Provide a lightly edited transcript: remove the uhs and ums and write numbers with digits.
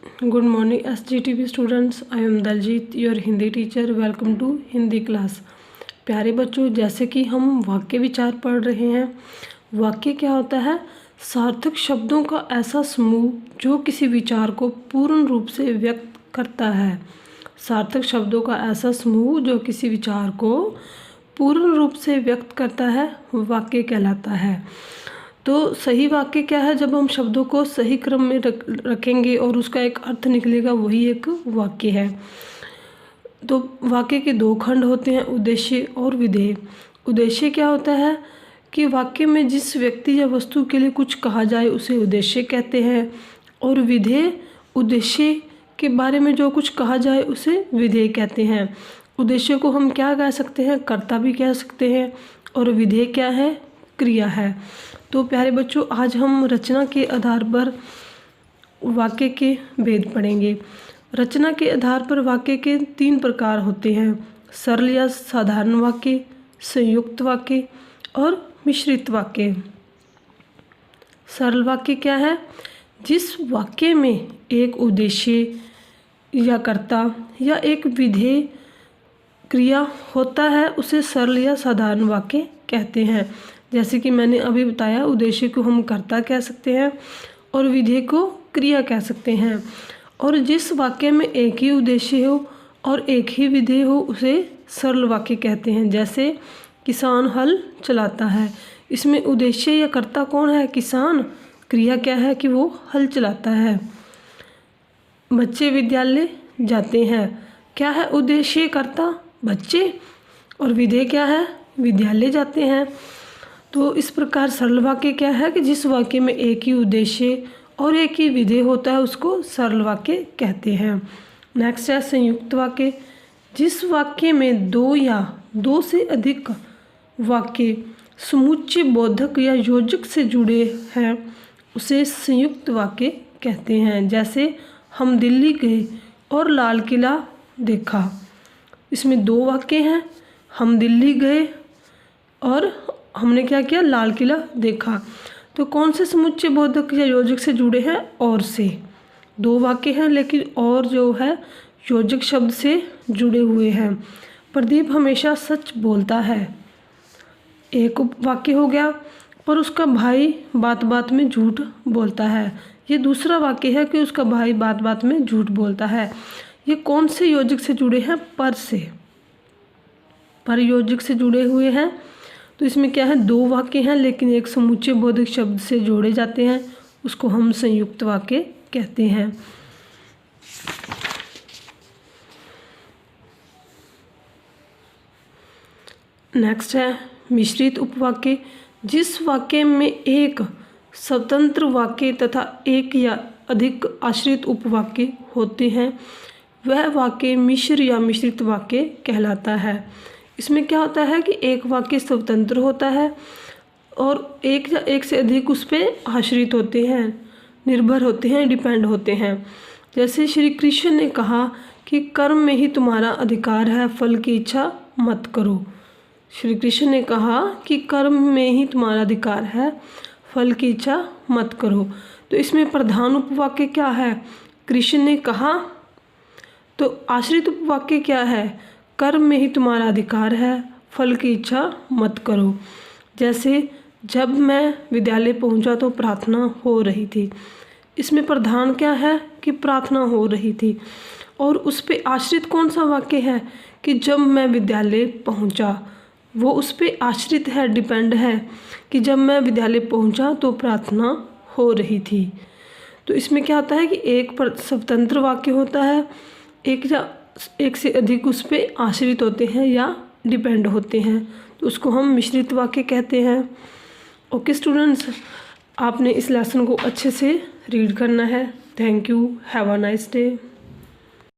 Good morning SGTV students. I am Daljit, your Hindi teacher. Welcome to Hindi class. प्यारे बच्चों, जैसे कि हम वाक्य विचार पढ़ रहे हैं. वाक्य क्या होता है? सार्थक शब्दों का ऐसा समूह जो किसी विचार को पूर्ण रूप से व्यक्त करता है. सार्थक शब्दों का ऐसा समूह जो किसी विचार को पूर्ण रूप से व्यक्त करता है वाक्य कहलाता है. तो सही वाक्य क्या है? जब हम शब्दों को सही क्रम में रखेंगे और उसका एक अर्थ निकलेगा, वही एक वाक्य है. तो वाक्य के दो खंड होते हैं, उद्देश्य और विधेय. उद्देश्य क्या होता है कि वाक्य में जिस व्यक्ति या वस्तु के लिए कुछ कहा जाए उसे उद्देश्य कहते हैं. और विधेय उद्देश्य के बारे में जो कुछ कहा जाए उसे विधेय कहते हैं. उद्देश्य को हम क्या कह सकते हैं? कर्ता भी कह सकते हैं. और विधेय क्या है? क्रिया है. तो प्यारे बच्चों, आज हम रचना के आधार पर वाक्य के भेद पढ़ेंगे. रचना के आधार पर वाक्य के 3 प्रकार होते हैं: सरल या साधारण वाक्य, संयुक्त वाक्य और मिश्रित वाक्य. सरल वाक्य क्या है? जिस वाक्य में एक उद्देश्य या कर्ता या एक विधेय क्रिया होता है उसे सरल या साधारण वाक्य कहते हैं. जैसे कि मैंने अभी बताया, उद्देश्य को हम कर्ता कह सकते हैं और विधेय को क्रिया कह सकते हैं. और जिस वाक्य में एक ही उद्देश्य हो और एक ही विधेय हो उसे सरल वाक्य कहते हैं. जैसे किसान हल चलाता है, इसमें उद्देश्य या कर्ता कौन है? किसान. क्रिया क्या है? कि वो हल चलाता है. बच्चे विद्यालय जाते हैं, क्या है उद्देश्य? कर्ता बच्चे. और विधेय क्या है? विद्यालय जाते हैं. तो इस प्रकार सरल वाक्य क्या है कि जिस वाक्य में एक ही उद्देश्य और एक ही विधेय होता है उसको सरल वाक्य कहते हैं. नेक्स्ट है संयुक्त वाक्य. जिस वाक्य में 2 या 2 से अधिक वाक्य समुच्चय बोधक या योजक से जुड़े हैं उसे संयुक्त वाक्य कहते हैं. जैसे हम दिल्ली गए और लाल किला देखा. इसमें 2 वाक्य हैं. हम दिल्ली गए और हमने क्या किया? लाल किला देखा. तो कौन से समुच्चय बोधक या योजक से जुड़े हैं? और से. 2 वाक्य हैं लेकिन और जो है योजक शब्द से जुड़े हुए हैं. प्रदीप हमेशा सच बोलता है. एक वाक्य हो गया. पर उसका भाई बात बात में झूठ बोलता है. ये दूसरा वाक्य है कि उसका भाई बात बात में झूठ बोलता है. ये कौन से योजक से जुड़े हैं? पर से. पर योजक से जुड़े हुए हैं. तो इसमें क्या है? 2 वाक्य हैं लेकिन एक समुच्चय बोधक शब्द से जोड़े जाते हैं, उसको हम संयुक्त वाक्य कहते हैं. नेक्स्ट है मिश्रित उपवाक्य. जिस वाक्य में एक स्वतंत्र वाक्य तथा एक या अधिक आश्रित उपवाक्य होते हैं वह वाक्य मिश्र या मिश्रित वाक्य कहलाता है. इसमें क्या होता है कि एक वाक्य स्वतंत्र होता है और एक या एक से अधिक उस पर आश्रित होते हैं, निर्भर होते हैं, डिपेंड होते हैं. जैसे श्री कृष्ण ने कहा कि कर्म में ही तुम्हारा अधिकार है, फल की इच्छा मत करो. श्री कृष्ण ने कहा कि कर्म में ही तुम्हारा अधिकार है, फल की इच्छा मत करो. तो इसमें प्रधान उपवाक्य क्या है? कृष्ण ने कहा. तो आश्रित उपवाक्य क्या है? कर्म में ही तुम्हारा अधिकार है, फल की इच्छा मत करो. जैसे जब मैं विद्यालय पहुंचा तो प्रार्थना हो रही थी. इसमें प्रधान क्या है? कि प्रार्थना हो रही थी. और उस पे आश्रित कौन सा वाक्य है? कि जब मैं विद्यालय पहुंचा. वो उस पे आश्रित है, डिपेंड है कि जब मैं विद्यालय पहुंचा तो प्रार्थना हो रही थी. तो इसमें क्या होता है कि एक स्वतंत्र वाक्य होता है, एक से अधिक उस पर आश्रित होते हैं या डिपेंड होते हैं, तो उसको हम मिश्रित वाक्य कहते हैं. ओके स्टूडेंट्स, आपने इस लेसन को अच्छे से रीड करना है. Thank you. Have a nice day.